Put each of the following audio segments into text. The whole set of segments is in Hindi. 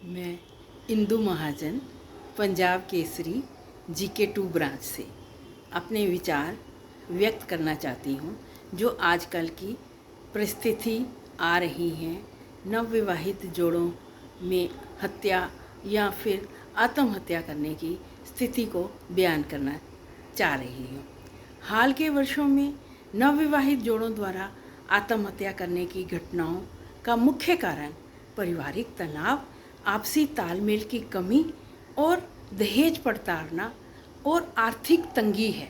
मैं इंदु महाजन पंजाब केसरी जीके 2 ब्रांच से अपने विचार व्यक्त करना चाहती हूँ। जो आजकल की परिस्थिति आ रही हैं, नवविवाहित जोड़ों में हत्या या फिर आत्महत्या करने की स्थिति को बयान करना चाह रही हूँ। हाल के वर्षों में नवविवाहित जोड़ों द्वारा आत्महत्या करने की घटनाओं का मुख्य कारण पारिवारिक तनाव, आपसी तालमेल की कमी और दहेज प्रताड़ना और आर्थिक तंगी है।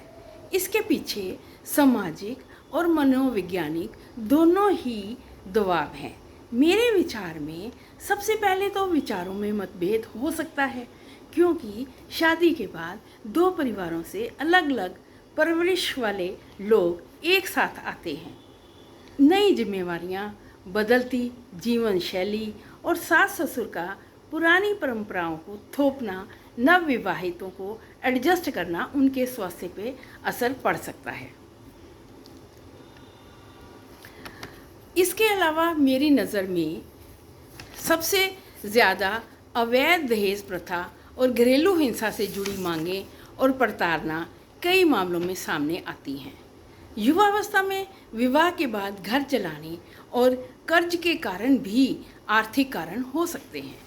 इसके पीछे सामाजिक और मनोवैज्ञानिक दोनों ही दबाव हैं। मेरे विचार में सबसे पहले तो विचारों में मतभेद हो सकता है, क्योंकि शादी के बाद दो परिवारों से अलग अलग परवरिश वाले लोग एक साथ आते हैं। नई जिम्मेवारियां, बदलती जीवन शैली और सास ससुर का पुरानी परंपराओं को थोपना, नवविवाहितों को एडजस्ट करना उनके स्वास्थ्य पे असर पड़ सकता है। इसके अलावा मेरी नज़र में सबसे ज़्यादा अवैध दहेज प्रथा और घरेलू हिंसा से जुड़ी मांगें और प्रताड़ना कई मामलों में सामने आती हैं। युवावस्था में विवाह के बाद घर चलाने और कर्ज के कारण भी आर्थिक कारण हो सकते हैं।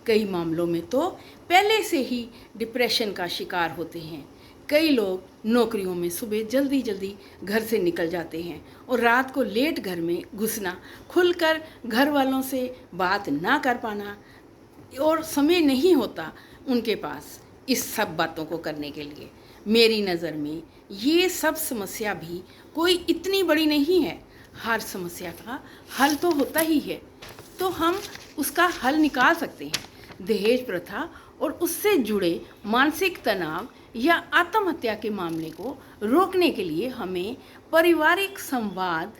कई मामलों में तो पहले से ही डिप्रेशन का शिकार होते हैं। कई लोग नौकरियों में सुबह जल्दी जल्दी घर से निकल जाते हैं और रात को लेट घर में घुसना, खुलकर घर वालों से बात ना कर पाना और समय नहीं होता उनके पास इस सब बातों को करने के लिए। मेरी नज़र में ये सब समस्या भी कोई इतनी बड़ी नहीं है। हर समस्या का हल तो होता ही है, तो हम उसका हल निकाल सकते हैं। दहेज प्रथा और उससे जुड़े मानसिक तनाव या आत्महत्या के मामले को रोकने के लिए हमें पारिवारिक संवाद,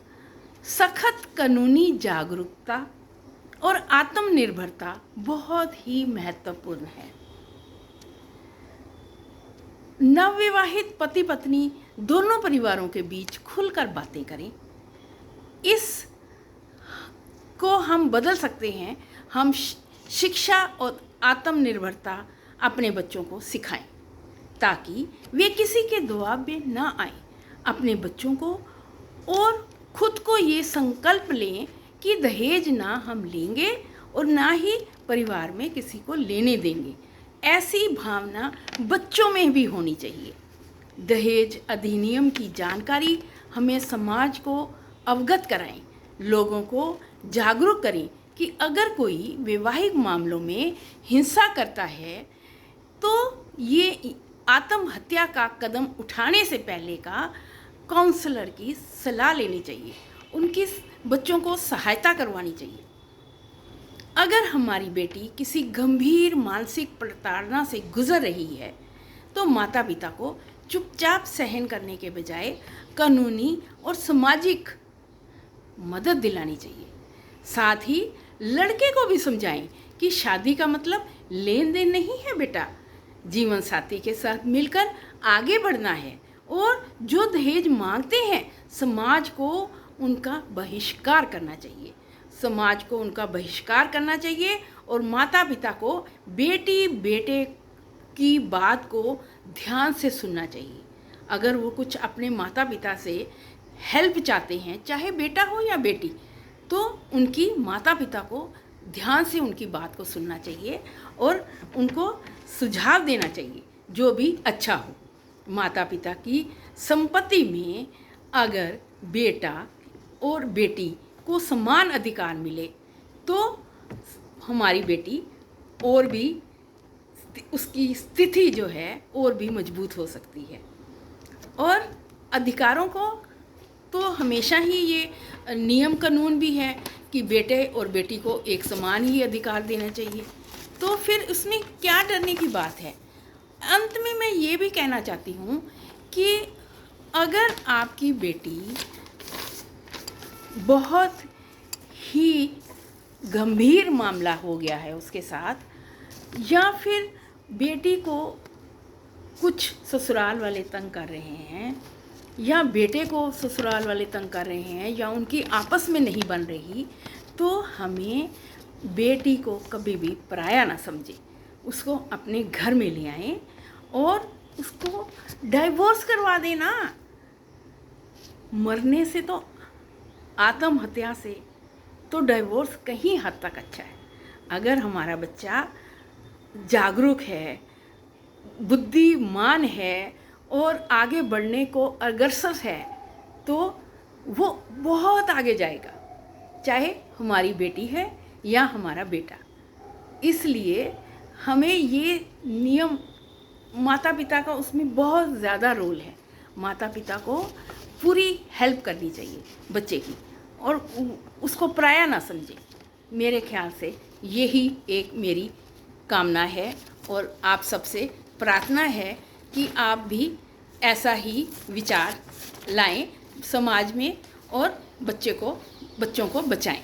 सख्त कानूनी जागरूकता और आत्मनिर्भरता बहुत ही महत्वपूर्ण है। नवविवाहित पति पत्नी दोनों परिवारों के बीच खुलकर बातें करें। इस को हम बदल सकते हैं। हम शिक्षा और आत्मनिर्भरता अपने बच्चों को सिखाएं ताकि वे किसी के दबाव में ना आए। अपने बच्चों को और खुद को ये संकल्प लें कि दहेज ना हम लेंगे और ना ही परिवार में किसी को लेने देंगे। ऐसी भावना बच्चों में भी होनी चाहिए। दहेज अधिनियम की जानकारी हमें समाज को अवगत कराएं, लोगों को जागरूक करें कि अगर कोई वैवाहिक मामलों में हिंसा करता है तो ये आत्महत्या का कदम उठाने से पहले का काउंसलर की सलाह लेनी चाहिए, उनकी बच्चों को सहायता करवानी चाहिए। अगर हमारी बेटी किसी गंभीर मानसिक प्रताड़ना से गुजर रही है तो माता पिता को चुपचाप सहन करने के बजाय कानूनी और सामाजिक मदद दिलानी चाहिए। साथ ही लड़के को भी समझाएं कि शादी का मतलब लेन देन नहीं है बेटा, जीवन साथी के साथ मिलकर आगे बढ़ना है। और जो दहेज मांगते हैं समाज को उनका बहिष्कार करना चाहिए। समाज को उनका बहिष्कार करना चाहिए और माता पिता को बेटी बेटे की बात को ध्यान से सुनना चाहिए। अगर वो कुछ अपने माता पिता से हेल्प चाहते हैं, चाहे बेटा हो या बेटी, तो उनकी माता पिता को ध्यान से उनकी बात को सुनना चाहिए और उनको सुझाव देना चाहिए जो भी अच्छा हो। माता पिता की संपत्ति में अगर बेटा और बेटी को समान अधिकार मिले तो हमारी बेटी और भी उसकी स्थिति जो है और भी मजबूत हो सकती है। और अधिकारों को तो हमेशा ही ये नियम कानून भी है कि बेटे और बेटी को एक समान ही अधिकार देना चाहिए, तो फिर उसमें क्या डरने की बात है। अंत में मैं ये भी कहना चाहती हूँ कि अगर आपकी बेटी बहुत ही गंभीर मामला हो गया है उसके साथ, या फिर बेटी को कुछ ससुराल वाले तंग कर रहे हैं या बेटे को ससुराल वाले तंग कर रहे हैं या उनकी आपस में नहीं बन रही, तो हमें बेटी को कभी भी पराया ना समझे, उसको अपने घर में ले आएं और उसको डाइवोर्स करवा देना। मरने से तो, आत्महत्या से तो डाइवोर्स कहीं हद तक अच्छा है। अगर हमारा बच्चा जागरूक है, बुद्धिमान है और आगे बढ़ने को अग्रसर है तो वो बहुत आगे जाएगा, चाहे हमारी बेटी है या हमारा बेटा। इसलिए हमें ये नियम, माता पिता का उसमें बहुत ज़्यादा रोल है। माता पिता को पूरी हेल्प करनी चाहिए बच्चे की और उसको पराया ना समझे। मेरे ख्याल से यही एक मेरी कामना है और आप सबसे प्रार्थना है कि आप भी ऐसा ही विचार लाएं समाज में और बच्चों को बचाएं।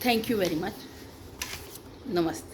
Thank you very much. नमस्ते।